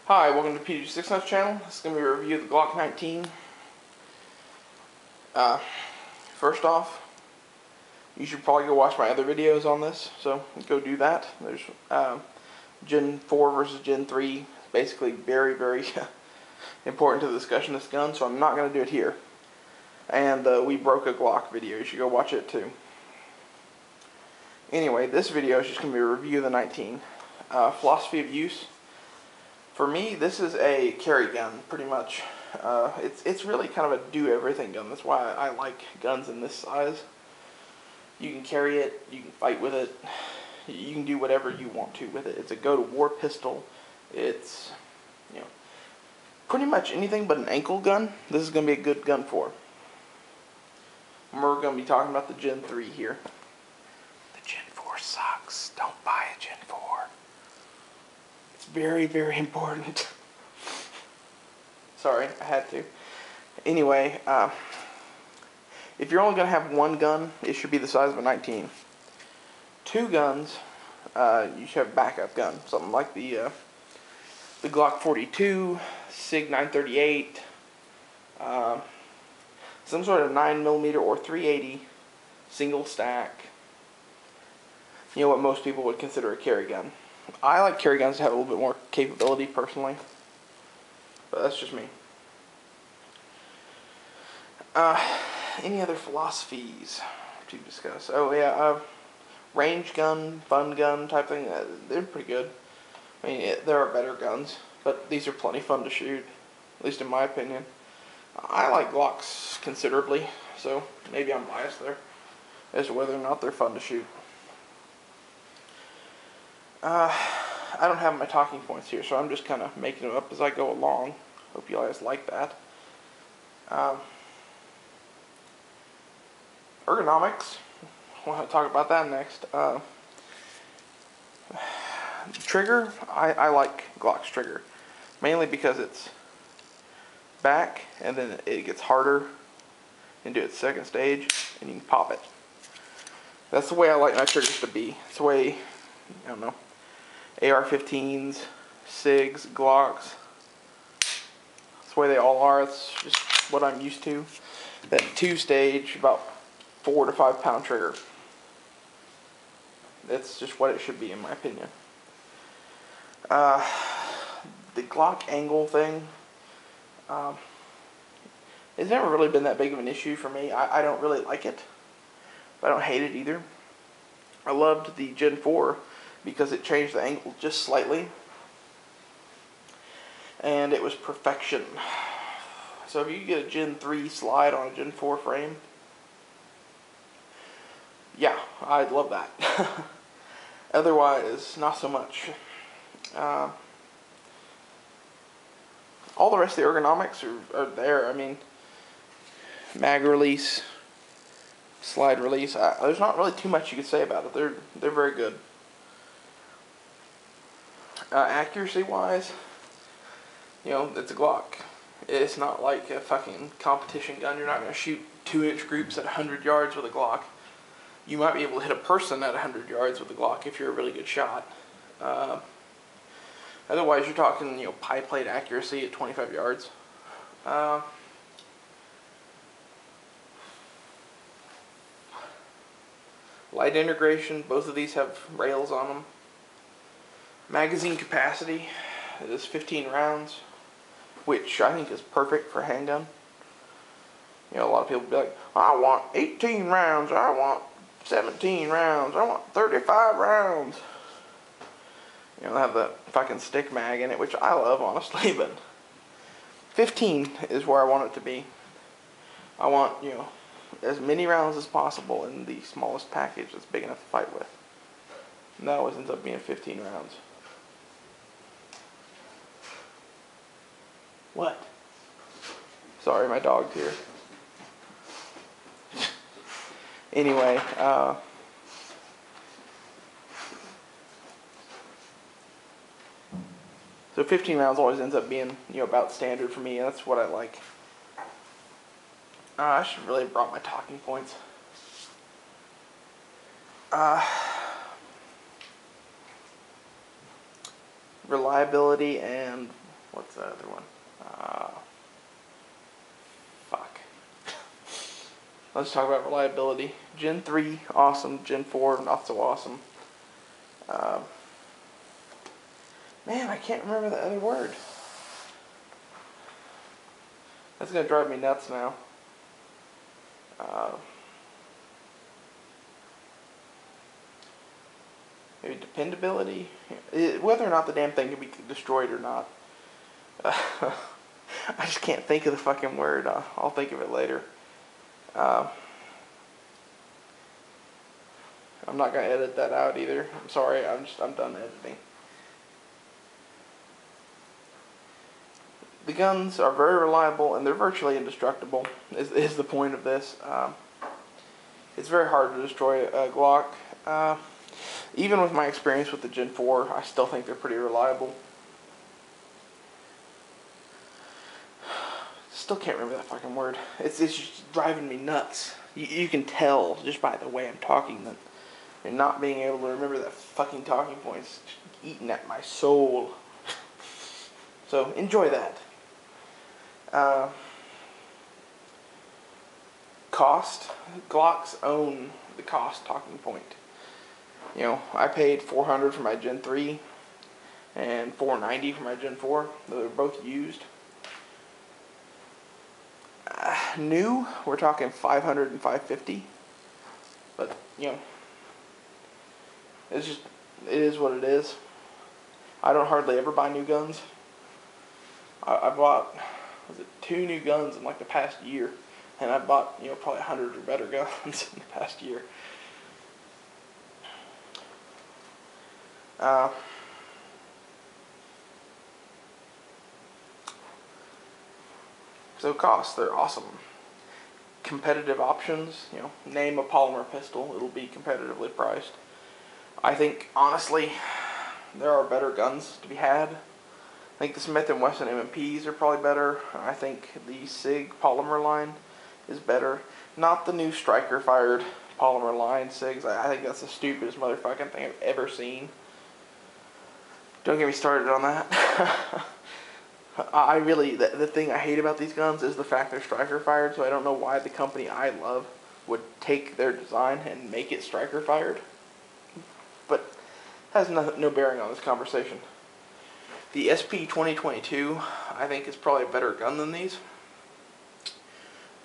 Hi, welcome to PG69's channel. This is going to be a review of the Glock 19. First off, you should probably go watch my other videos on this, so go do that. There's Gen 4 versus Gen 3, basically very, very important to the discussion of this gun, so I'm not going to do it here. And we broke a Glock video, you should go watch it too. Anyway, this video is just going to be a review of the 19. Philosophy of use. For me, this is a carry gun, pretty much. It's really kind of a do-everything gun. That's why I like guns in this size. You can carry it, you can fight with it, you can do whatever you want to with it. It's a go-to-war pistol. It's, pretty much anything but an ankle gun, this is going to be a good gun for. And we're going to be talking about the Gen 3 here. The Gen 4 sucks. Don't buy a Gen 4. Very, very important. Sorry, I had to. Anyway, if you're only going to have one gun, it should be the size of a 19. Two guns, you should have a backup gun. Something like the Glock 42, SIG 938, some sort of 9mm or 380 single stack. You know what most people would consider a carry gun. I like carry guns to have a little bit more capability personally, but that's just me. Any other philosophies to discuss? Oh yeah, range gun, fun gun type thing, they're pretty good. I mean, there are better guns, but these are plenty fun to shoot, at least in my opinion. I like Glocks considerably, so maybe I'm biased there as to whether or not they're fun to shoot. I don't have my talking points here, so I'm just kind of making them up as I go along. Hope you guys like that. Ergonomics. I want to talk about that next. Trigger. I like Glock's trigger. Mainly because it's back, and then it gets harder into its second stage, and you can pop it. That's the way I like my triggers to be. It's the way, I don't know, AR-15s, SIGs, Glocks. That's the way they all are. It's just what I'm used to. That two-stage, about 4 to 5 pound trigger. That's just what it should be, in my opinion. The Glock angle thing, it's never really been that big of an issue for me. I don't really like it, but I don't hate it either. I loved the Gen 4 because it changed the angle just slightly, and it was perfection. So if you get a Gen 3 slide on a Gen 4 frame, yeah, I'd love that. Otherwise, not so much. All the rest of the ergonomics are there. I mean, mag release, slide release, there's not really too much you could say about it. They're very good. Accuracy wise, it's a Glock. It's not like a fucking competition gun. You're not going to shoot 2-inch groups at 100 yards with a Glock. You might be able to hit a person at 100 yards with a Glock if you're a really good shot. Otherwise, you're talking, pie plate accuracy at 25 yards. Light integration, both of these have rails on them. Magazine capacity is 15 rounds, which I think is perfect for a handgun. A lot of people be like, I want 18 rounds, I want 17 rounds, I want 35 rounds. They have the fucking stick mag in it, which I love, honestly, but 15 is where I want it to be. I want, as many rounds as possible in the smallest package that's big enough to fight with. And that always ends up being 15 rounds. What? Sorry, my dog's here. Anyway, so 15 rounds always ends up being, about standard for me, and that's what I like. I should really have brought my talking points. Reliability and What's the other one? Fuck. Let's talk about reliability. Gen 3, awesome. Gen 4, not so awesome. Man, I can't remember the other word. That's gonna drive me nuts now. Maybe dependability? Whether or not the damn thing can be destroyed or not. I just can't think of the fucking word. I'll think of it later. I'm not gonna edit that out either. I'm sorry. I'm done editing. The guns are very reliable and they're virtually indestructible. Is the point of this? It's very hard to destroy a Glock. Even with my experience with the Gen 4, I still think they're pretty reliable. Still can't remember that fucking word. It's just driving me nuts. You can tell just by the way I'm talking that and not being able to remember that fucking talking point's eating at my soul. So enjoy that. Cost. Glocks own the cost talking point. You know, I paid $400 for my Gen 3 and $490 for my Gen 4. They're both used. New, we're talking $500 and $550. But, you know, it is what it is. I don't hardly ever buy new guns. I bought, was it 2 new guns in like the past year. And I bought, you know, probably 100 or better guns in the past year. So cost, they're awesome. Competitive options, you know, name a polymer pistol, it'll be competitively priced. I think, honestly, there are better guns to be had. I think the Smith & Wesson M&Ps are probably better. I think the SIG polymer line is better. Not the new striker-fired polymer line SIGs. I think that's the stupidest motherfucking thing I've ever seen. Don't get me started on that. I really, the thing I hate about these guns is the fact they're striker-fired, so I don't know why the company I love would take their design and make it striker-fired. But has no bearing on this conversation. The SP 2022, I think, is probably a better gun than these.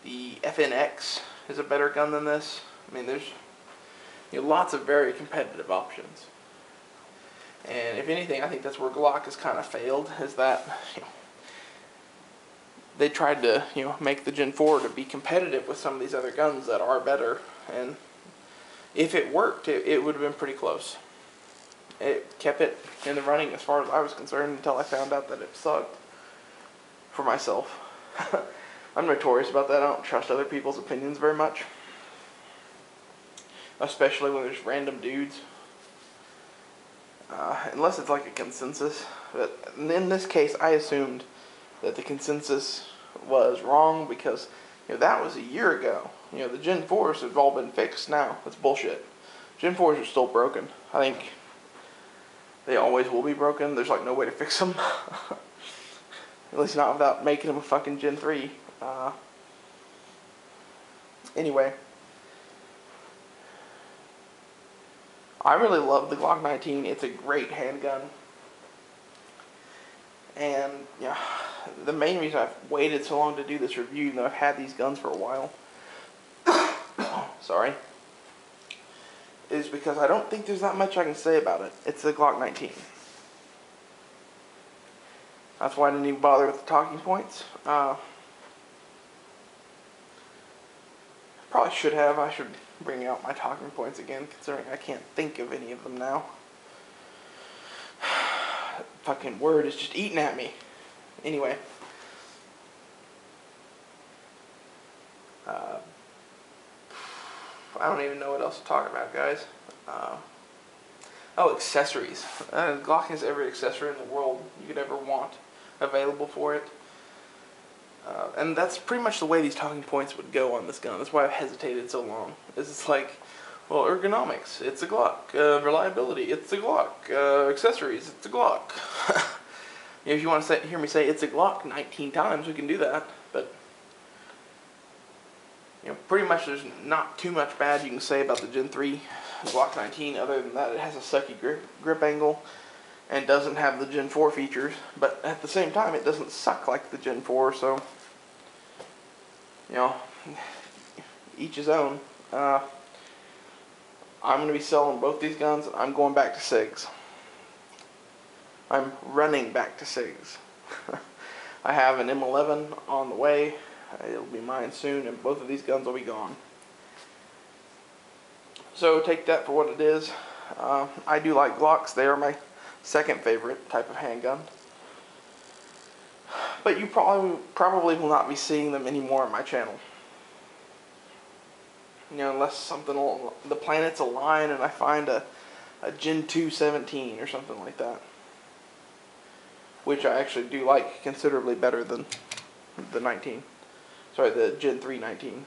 The FNX is a better gun than this. I mean, there's lots of very competitive options. And if anything, I think that's where Glock has kind of failed, is that they tried to make the Gen 4 to be competitive with some of these other guns that are better. And if it worked, it would have been pretty close. It kept it in the running as far as I was concerned until I found out that it sucked for myself. I'm notorious about that. I don't trust other people's opinions very much. Especially when there's random dudes. Unless it's like a consensus. But in this case, I assumed that the consensus was wrong because that was a year ago. The Gen 4s have all been fixed now. That's bullshit. Gen 4s are still broken. I think they always will be broken. There's like no way to fix them. At least not without making them a fucking Gen 3. Anyway. I really love the Glock 19. It's a great handgun. And the main reason I've waited so long to do this review, even though I've had these guns for a while, sorry, is because I don't think there's that much I can say about it. It's the Glock 19. That's why I didn't even bother with the talking points. Probably should have. I should bring out my talking points again, considering I can't think of any of them now. Fucking word is just eating at me. Anyway. I don't even know what else to talk about, guys. Oh, accessories. Glock has every accessory in the world you could ever want available for it. And that's pretty much the way these talking points would go on this gun. That's why I've hesitated so long. It's like, well, ergonomics, it's a Glock. Reliability, it's a Glock. Accessories, it's a Glock. If you want to hear me say it's a Glock 19 times, we can do that. But pretty much there's not too much bad you can say about the Gen 3 Glock 19. Other than that, it has a sucky grip angle and doesn't have the Gen 4 features. But at the same time, it doesn't suck like the Gen 4. So each his own. I'm going to be selling both these guns. I'm going back to SIGs. I'm running back to SIGs. I have an M11 on the way. It'll be mine soon, and both of these guns will be gone. So take that for what it is. I do like Glocks. They are my second favorite type of handgun. But you probably will not be seeing them anymore on my channel. Unless the planets align and I find a Gen 2 17 or something like that. Which I actually do like considerably better than the 19. Sorry, the Gen 3 19.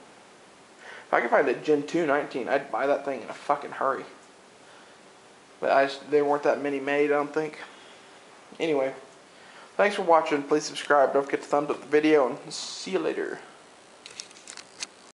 If I could find a Gen 2 19, I'd buy that thing in a fucking hurry. But there weren't that many made, I don't think. Anyway, thanks for watching. Please subscribe. Don't forget to thumbs up the video, and see you later.